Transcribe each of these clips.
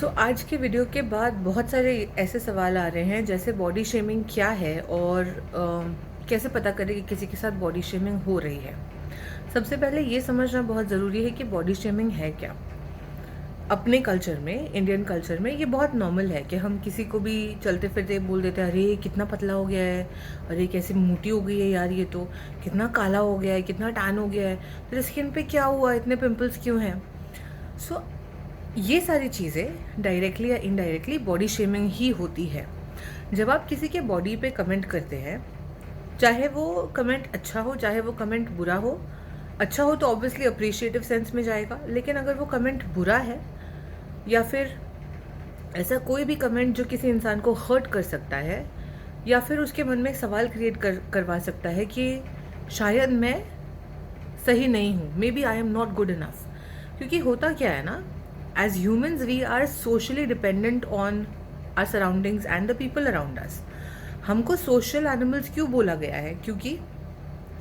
आज के वीडियो के बाद बहुत सारे ऐसे सवाल आ रहे हैं जैसे बॉडी शेमिंग क्या है और कैसे पता करें कि किसी के साथ बॉडी शेमिंग हो रही है। सबसे पहले ये समझना बहुत ज़रूरी है कि बॉडी शेमिंग है क्या। अपने कल्चर में, इंडियन कल्चर में ये बहुत नॉर्मल है कि हम किसी को भी चलते फिरते बोल देते हैं, अरे कितना पतला हो गया है, अरे कैसी मोटी हो गई है यार, ये तो कितना काला हो गया है, कितना टैन हो गया है, तेरे स्किन पे क्या हुआ, इतने पिंपल्स क्यों हैं। सो ये सारी चीज़ें डायरेक्टली या इनडायरेक्टली बॉडी शेमिंग ही होती है। जब आप किसी के बॉडी पे कमेंट करते हैं, चाहे वो कमेंट अच्छा हो चाहे वो कमेंट बुरा हो, अच्छा हो तो ऑब्वियसली अप्रिशिएटिव सेंस में जाएगा, लेकिन अगर वो कमेंट बुरा है या फिर ऐसा कोई भी कमेंट जो किसी इंसान को हर्ट कर सकता है या फिर उसके मन में सवाल क्रिएट करवा सकता है कि शायद मैं सही नहीं हूँ, maybe I am not good enough. क्योंकि होता क्या है ना, as humans we are socially dependent on our surroundings and the people around us। हमको सोशल एनिमल्स क्यों बोला गया है? क्योंकि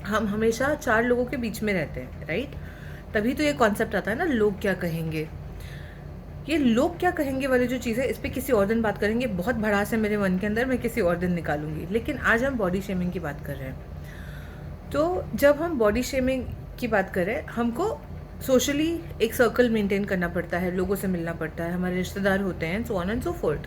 हम हमेशा चार लोगों के बीच में रहते हैं, राइट? तभी तो ये कॉन्सेप्ट आता है ना, लोग क्या कहेंगे। ये लोग क्या कहेंगे वाली जो चीज़ है, इस पर किसी और दिन बात करेंगे। बहुत भड़ास है मेरे मन के अंदर, मैं किसी और दिन निकालूंगी। लेकिन आज हम बॉडी शेमिंग की बात कर रहे हैं। तो जब हम बॉडी शेमिंग की बात करें, हमको सोशली एक सर्कल मेंटेन करना पड़ता है, लोगों से मिलना पड़ता है, हमारे रिश्तेदार होते हैं, so on and so fourth.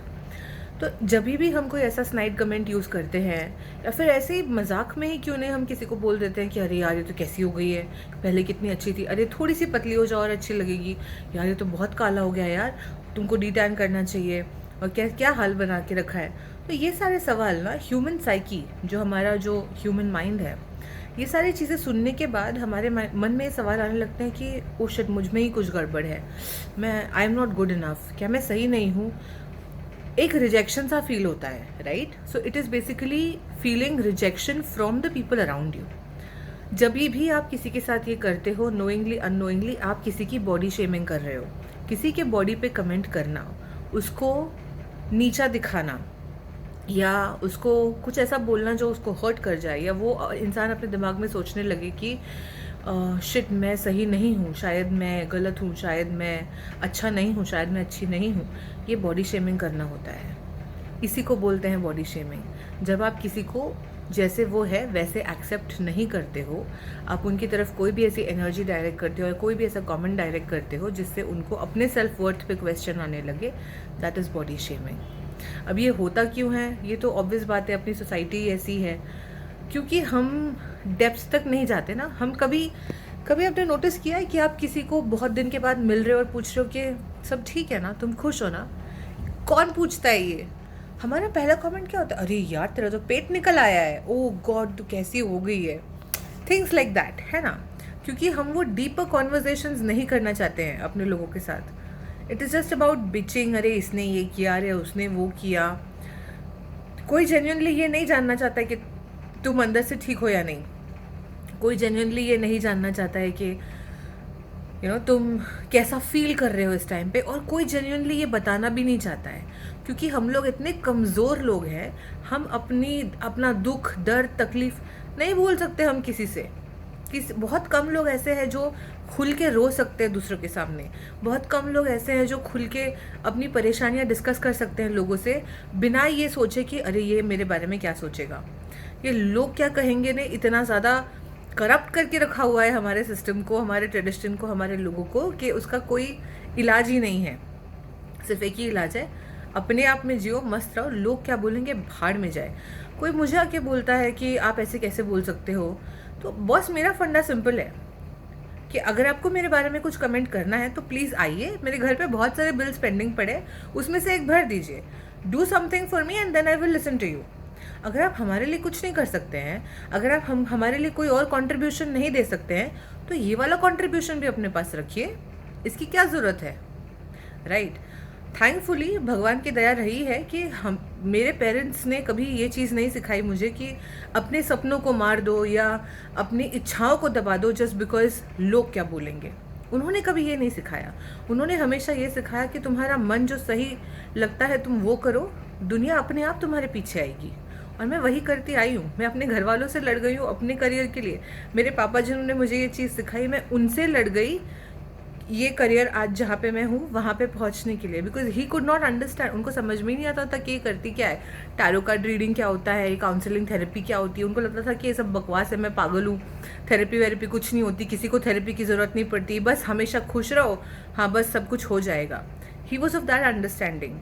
तो जब भी हम कोई ऐसा स्नाइड कमेंट यूज़ करते हैं या फिर ऐसे ही मजाक में ही क्यों नहीं हम किसी को बोल देते हैं कि अरे यार ये तो कैसी हो गई है, पहले कितनी अच्छी थी, अरे थोड़ी सी पतली हो जाओ और अच्छी लगेगी, यार ये तो बहुत काला हो गया यार, तुमको डी टैन करना चाहिए, और क्या क्या हाल बना के रखा है। तो ये सारे सवाल ना, ह्यूमन साइकी, जो हमारा जो ह्यूमन माइंड है, ये सारी चीज़ें सुनने के बाद हमारे मन में ये सवाल आने लगते हैं कि ओ शिट, मुझ में ही कुछ गड़बड़ है, मैं आई एम नॉट गुड इनफ, क्या मैं सही नहीं हूँ। एक रिजेक्शन सा फील होता है, right? So it is basically feeling rejection from the people around you. जब भी आप किसी के साथ ये करते हो, नोइंगली अननोइंगली आप किसी की बॉडी शेमिंग कर रहे हो। किसी के बॉडी पे कमेंट करना, उसको नीचा दिखाना या उसको कुछ ऐसा बोलना जो उसको हर्ट कर जाए, या वो इंसान अपने दिमाग में सोचने लगे कि शिट, मैं सही नहीं हूँ, शायद मैं गलत हूँ, शायद मैं अच्छा नहीं हूँ, शायद मैं अच्छी नहीं हूँ, ये बॉडी शेमिंग करना होता है। इसी को बोलते हैं बॉडी शेमिंग। जब आप किसी को जैसे वो है वैसे एक्सेप्ट नहीं करते हो, आप उनकी तरफ कोई भी ऐसी एनर्जी डायरेक्ट करते हो या कोई भी ऐसा कमेंट डायरेक्ट करते हो जिससे उनको अपने सेल्फ वर्थ पे क्वेश्चन आने लगे, दैट इज़ बॉडी शेमिंग। अब ये होता क्यों है? ये तो ऑब्वियस बात है, अपनी सोसाइटी ऐसी है, क्योंकि हम डेप्थ्स तक नहीं जाते ना। हम कभी कभी आपने नोटिस किया है कि आप किसी को बहुत दिन के बाद मिल रहे हो और पूछ रहे हो कि सब ठीक है ना, तुम खुश हो ना? कौन पूछता है ये? हमारा पहला कमेंट क्या होता है? अरे यार तेरा तो पेट निकल आया है, ओह गॉड तू कैसी हो गई है, थिंग्स लाइक दैट, है ना? क्योंकि हम वो डीपर कॉन्वर्जेशंस नहीं करना चाहते हैं अपने लोगों के साथ। It is just about bitching, अरे इसने ये किया, अरे उसने वो किया। कोई जेन्युइनली ये नहीं जानना चाहता है कि तुम अंदर से ठीक हो या नहीं। कोई जेन्युइनली ये नहीं जानना चाहता है कि तुम कैसा फील कर रहे हो इस टाइम पे, और कोई जेन्युइनली ये बताना भी नहीं चाहता है। क्योंकि हम लोग इतने कमज़ोर लोग हैं, हम अपना दुख, दर्द, तकलीफ नहीं बोल सकते हम किसी से। बहुत कम लोग ऐसे हैं जो खुल के रो सकते हैं दूसरों के सामने। बहुत कम लोग ऐसे हैं जो खुल के अपनी परेशानियां डिस्कस कर सकते हैं लोगों से, बिना ये सोचे कि अरे ये मेरे बारे में क्या सोचेगा। ये लोग क्या कहेंगे ने इतना ज़्यादा करप्ट करके रखा हुआ है हमारे सिस्टम को, हमारे ट्रेडिशन को, हमारे लोगों को, कि उसका कोई इलाज ही नहीं है। सिर्फ एक ही इलाज है, अपने आप में जियो, मस्त रहो, लोग क्या बोलेंगे भाड़ में जाए। कोई मुझे आके बोलता है कि आप ऐसे कैसे बोल सकते हो, तो बॉस मेरा फंडा सिंपल है कि अगर आपको मेरे बारे में कुछ कमेंट करना है तो प्लीज़ आइए, मेरे घर पे बहुत सारे बिल्स पेंडिंग पड़े, उसमें से एक भर दीजिए, do something for me and then I will listen to you. अगर आप हमारे लिए कुछ नहीं कर सकते हैं, अगर आप हमारे लिए कोई और कंट्रीब्यूशन नहीं दे सकते हैं, तो ये वाला कंट्रीब्यूशन भी अपने पास रखिए, इसकी क्या ज़रूरत है, राइट? थैंकफुली भगवान की दया रही है कि मेरे पेरेंट्स ने कभी ये चीज़ नहीं सिखाई मुझे कि अपने सपनों को मार दो या अपनी इच्छाओं को दबा दो जस्ट बिकॉज लोग क्या बोलेंगे। उन्होंने कभी ये नहीं सिखाया। उन्होंने हमेशा ये सिखाया कि तुम्हारा मन जो सही लगता है तुम वो करो, दुनिया अपने आप तुम्हारे पीछे आएगी। और मैं वही करती आई हूँ। मैं अपने घर वालों से लड़ गई हूँ अपने करियर के लिए। मेरे पापा जिन्होंने मुझे ये चीज़ सिखाई, मैं उनसे लड़ गई ये करियर आज जहाँ पे मैं हूँ वहाँ पे पहुँचने के लिए, because he could not understand. उनको समझ में ही नहीं आता था कि ये करती क्या है, टैरो कार्ड रीडिंग क्या होता है, काउंसलिंग थेरेपी क्या होती है। उनको लगता था कि ये सब बकवास है, मैं पागल हूँ, थेरेपी वेरेपी कुछ नहीं होती, किसी को थेरेपी की ज़रूरत नहीं पड़ती, बस हमेशा खुश रहो, हाँ बस सब कुछ हो जाएगा। He was of that understanding.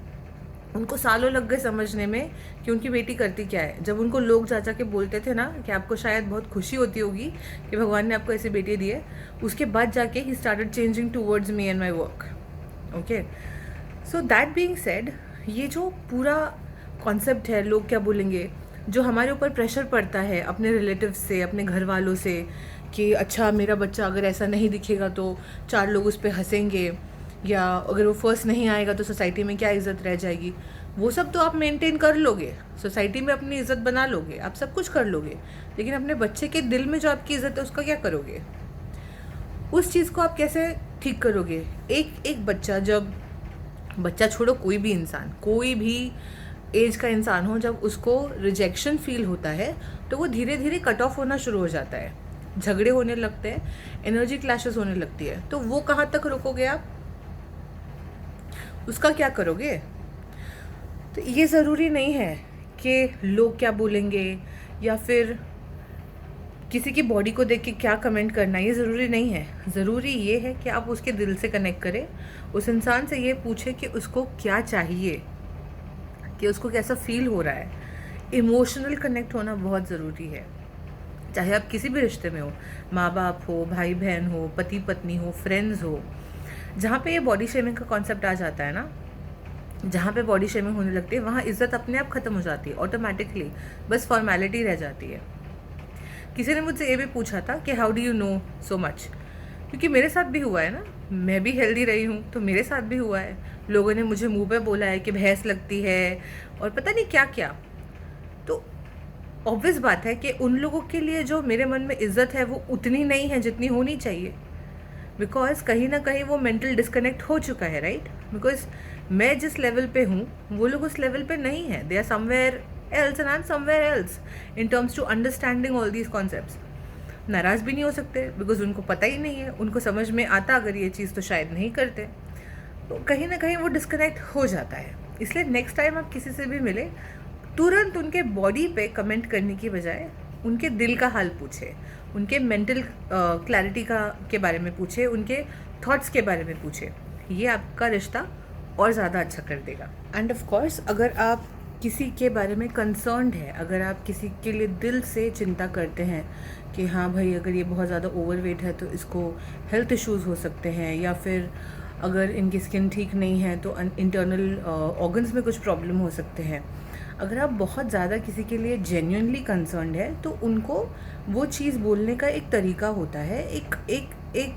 उनको सालों लग गए समझने में कि उनकी बेटी करती क्या है। जब उनको लोग जा के बोलते थे ना कि आपको शायद बहुत खुशी होती होगी कि भगवान ने आपको ऐसी बेटी दी है, उसके बाद जाके he started changing towards me and my work. Okay, so that being said, ये जो पूरा कॉन्सेप्ट है लोग क्या बोलेंगे, जो हमारे ऊपर प्रेशर पड़ता है अपने रिलेटिव्स से, अपने घर वालों से, कि अच्छा मेरा बच्चा अगर ऐसा नहीं दिखेगा तो 4 लोग उस पर हंसेंगे, या अगर वो फर्स्ट नहीं आएगा तो सोसाइटी में क्या इज़्ज़त रह जाएगी। वो सब तो आप मेंटेन कर लोगे, सोसाइटी में अपनी इज़्ज़त बना लोगे, आप सब कुछ कर लोगे, लेकिन अपने बच्चे के दिल में जो आपकी इज़्ज़त है उसका क्या करोगे? उस चीज़ को आप कैसे ठीक करोगे? एक बच्चा, जब बच्चा छोड़ो, कोई भी इंसान, कोई भी एज का इंसान हो, जब उसको रिजेक्शन फील होता है तो वो धीरे धीरे कट ऑफ होना शुरू हो जाता है, झगड़े होने लगते हैं, एनर्जी क्लैशेस होने लगती है। तो वो कहाँ तक रोकोगे आप? उसका क्या करोगे? तो ये ज़रूरी नहीं है कि लोग क्या बोलेंगे या फिर किसी की बॉडी को देख के क्या कमेंट करना, ये ज़रूरी नहीं है। ज़रूरी ये है कि आप उसके दिल से कनेक्ट करें, उस इंसान से ये पूछे कि उसको क्या चाहिए, कि उसको कैसा फील हो रहा है। इमोशनल कनेक्ट होना बहुत ज़रूरी है, चाहे आप किसी भी रिश्ते में हो, माँ बाप हो, भाई बहन हो, पति पत्नी हो, फ्रेंड्स हो। जहाँ पे ये बॉडी शेमिंग का कॉन्सेप्ट आ जाता है ना, जहाँ पे बॉडी शेमिंग होने लगती है, वहाँ इज्जत अपने आप ख़त्म हो जाती है ऑटोमेटिकली, बस फॉर्मेलिटी रह जाती है। किसी ने मुझसे ये भी पूछा था कि how do you know so much, क्योंकि मेरे साथ भी हुआ है ना, मैं भी हेल्दी रही हूँ तो मेरे साथ भी हुआ है। लोगों ने मुझे मुंह पे बोला है कि भैंस लगती है और पता नहीं क्या क्या। तो ऑब्वियस बात है कि उन लोगों के लिए जो मेरे मन में इज्जत है वो उतनी नहीं है जितनी होनी चाहिए, बिकॉज कहीं ना कहीं वो मेंटल डिस्कनेक्ट हो चुका है, राइट? बिकॉज मैं जिस लेवल पे हूँ वो लोग उस लेवल पे नहीं है, they are somewhere else and I am somewhere else in terms to understanding all these concepts. नाराज़ भी नहीं हो सकते बिकॉज उनको पता ही नहीं है, उनको समझ में आता अगर ये चीज़ तो शायद नहीं करते। तो कहीं ना कहीं वो डिस्कनेक्ट हो जाता है। इसलिए नेक्स्ट टाइम आप किसी से भी मिले, तुरंत उनके बॉडी पे कमेंट करने की बजाय उनके दिल का हाल पूछे, उनके मेंटल क्लैरिटी के बारे में पूछे, उनके थॉट्स के बारे में पूछे। ये आपका रिश्ता और ज़्यादा अच्छा कर देगा। एंड ऑफ कोर्स, अगर आप किसी के बारे में कंसर्न्ड है, अगर आप किसी के लिए दिल से चिंता करते हैं कि हाँ भाई अगर ये बहुत ज़्यादा ओवरवेट है तो इसको हेल्थ इश्यूज़ हो सकते हैं, या फिर अगर इनकी स्किन ठीक नहीं है तो इंटरनल ऑर्गन्स में कुछ प्रॉब्लम हो सकते हैं, अगर आप बहुत ज़्यादा किसी के लिए जेन्युइनली कंसर्न्ड है तो उनको वो चीज़ बोलने का एक तरीका होता है, एक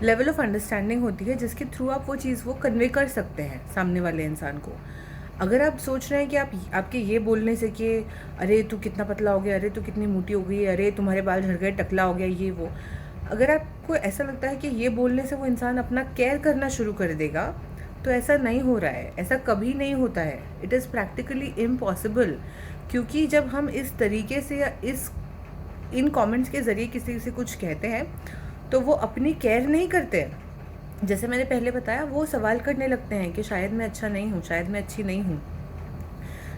लेवल ऑफ अंडरस्टैंडिंग होती है जिसके थ्रू आप वो चीज़ वो कन्वे कर सकते हैं सामने वाले इंसान को। अगर आप सोच रहे हैं कि आपके ये बोलने से कि अरे तू कितना पतला हो गया, अरे तू कितनी मोटी हो गई, अरे तुम्हारे बाल झड़ गए, टकला हो गया, ये वो, अगर आपको ऐसा लगता है कि ये बोलने से वो इंसान अपना केयर करना शुरू कर देगा, तो ऐसा नहीं हो रहा है, ऐसा कभी नहीं होता है। इट इज़ प्रैक्टिकली इम्पॉसिबल, क्योंकि जब हम इस तरीके से या इन कमेंट्स के ज़रिए किसी से कुछ कहते हैं तो वो अपनी केयर नहीं करते हैं। जैसे मैंने पहले बताया, वो सवाल करने लगते हैं कि शायद मैं अच्छा नहीं हूँ, शायद मैं अच्छी नहीं हूँ।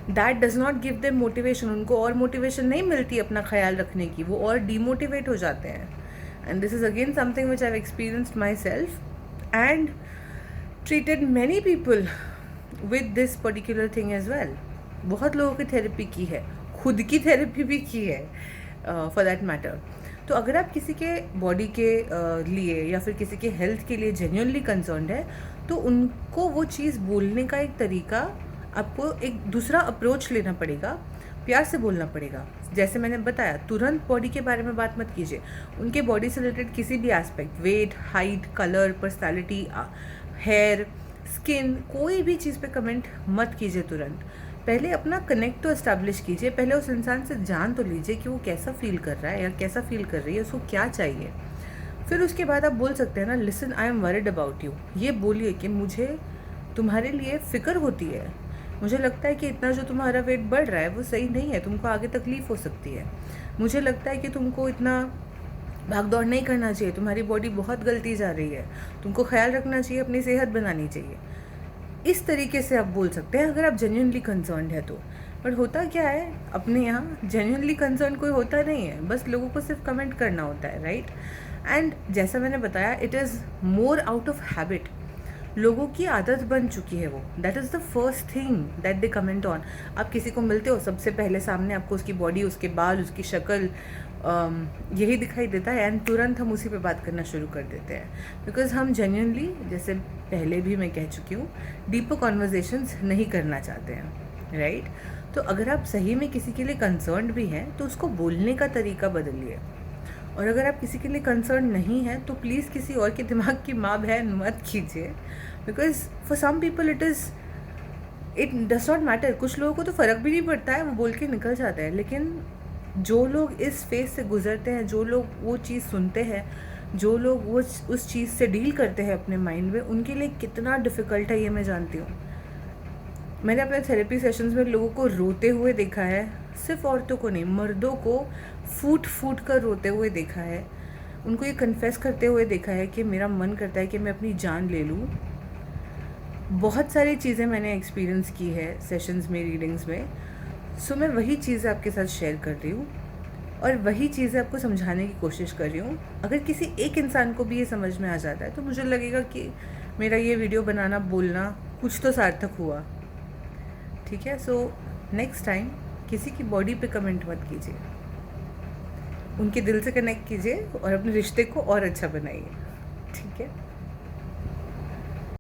That does not give them motivation, उनको और मोटिवेशन नहीं मिलती अपना ख्याल रखने की, वो और डीमोटिवेट हो जाते हैं। And this is again something which I have experienced myself and treated many people with this particular thing as well. बहुत लोगों की थेरेपी की है, खुद की थेरेपी भी की है फॉर दैट मैटर। तो अगर आप किसी के बॉडी के लिए या फिर किसी के हेल्थ के लिए जेन्युइनली कंसर्न्ड है तो उनको वो चीज़ बोलने का एक तरीका, आपको एक दूसरा अप्रोच लेना पड़ेगा, प्यार से बोलना पड़ेगा। जैसे मैंने बताया, तुरंत बॉडी के बारे में बात मत कीजिए, उनके बॉडी से रिलेटेड किसी भी aspect, weight, height, colour, personality, hair, skin, कोई भी चीज़ पे कमेंट मत कीजिए तुरंत। पहले अपना कनेक्ट तो एस्टैब्लिश कीजिए, पहले उस इंसान से जान तो लीजिए कि वो कैसा फील कर रहा है या कैसा फील कर रही है, उसको क्या चाहिए। फिर उसके बाद आप बोल सकते हैं ना, listen I am worried about you. ये बोलिए कि मुझे तुम्हारे लिए फ़िक्र होती है, मुझे लगता है कि इतना जो तुम्हारा वेट बढ़ रहा है वो सही नहीं है, तुमको आगे तकलीफ़ हो सकती है, मुझे लगता है कि तुमको इतना भाग दौड़ नहीं करना चाहिए, तुम्हारी बॉडी बहुत गलती जा रही है, तुमको ख्याल रखना चाहिए, अपनी सेहत बनानी चाहिए। इस तरीके से आप बोल सकते हैं अगर आप जेन्युइनली कंसर्न्ड है तो। पर होता क्या है, अपने यहाँ जेन्युइनली कंसर्न कोई होता नहीं है, बस लोगों को सिर्फ कमेंट करना होता है, राइट। एंड जैसा मैंने बताया, it is more out of habit. लोगों की आदत बन चुकी है वो, that is the first thing that they comment on. आप किसी को मिलते हो, सबसे पहले सामने आपको उसकी बॉडी, उसके बाल, उसकी शक्ल, यही दिखाई देता है, एंड तुरंत हम उसी पे बात करना शुरू कर देते हैं। बिकॉज हम जेन्युइनली, जैसे पहले भी मैं कह चुकी हूँ, डीपर कॉन्वर्जेशंस नहीं करना चाहते हैं, राइट। तो अगर आप सही में किसी के लिए कंसर्न्ड भी हैं तो उसको बोलने का तरीका बदलिए। और अगर आप किसी के लिए कंसर्न नहीं हैं तो प्लीज़ किसी और के दिमाग की माँ बहन मत कीजिए। Because for some people it does not matter. कुछ लोगों को तो फ़र्क भी नहीं पड़ता है, वो बोल के निकल जाते हैं। लेकिन जो लोग इस फेज़ से गुजरते हैं, जो लोग वो चीज़ सुनते हैं, जो लोग वो उस चीज़ से डील करते हैं अपने माइंड में, उनके लिए कितना डिफ़िकल्ट है ये मैं जानती हूँ। मैंने अपने थेरेपी सेशंस में लोगों को रोते हुए देखा है, सिर्फ औरतों को नहीं, मर्दों को फूट फूट कर रोते हुए देखा है। उनको ये कन्फेस करते हुए देखा है कि मेरा मन करता है कि मैं अपनी जान ले लूँ। बहुत सारी चीज़ें मैंने एक्सपीरियंस की है सेशंस में, रीडिंग्स में। सो मैं वही चीज़ें आपके साथ शेयर कर रही हूँ और वही चीज़ें आपको समझाने की कोशिश कर रही हूँ। अगर किसी एक इंसान को भी ये समझ में आ जाता है तो मुझे लगेगा कि मेरा ये वीडियो बनाना, बोलना कुछ तो सार्थक हुआ, ठीक है। सो नेक्स्ट टाइम किसी की बॉडी पे कमेंट मत कीजिए, उनके दिल से कनेक्ट कीजिए और अपने रिश्ते को और अच्छा बनाइए, ठीक है।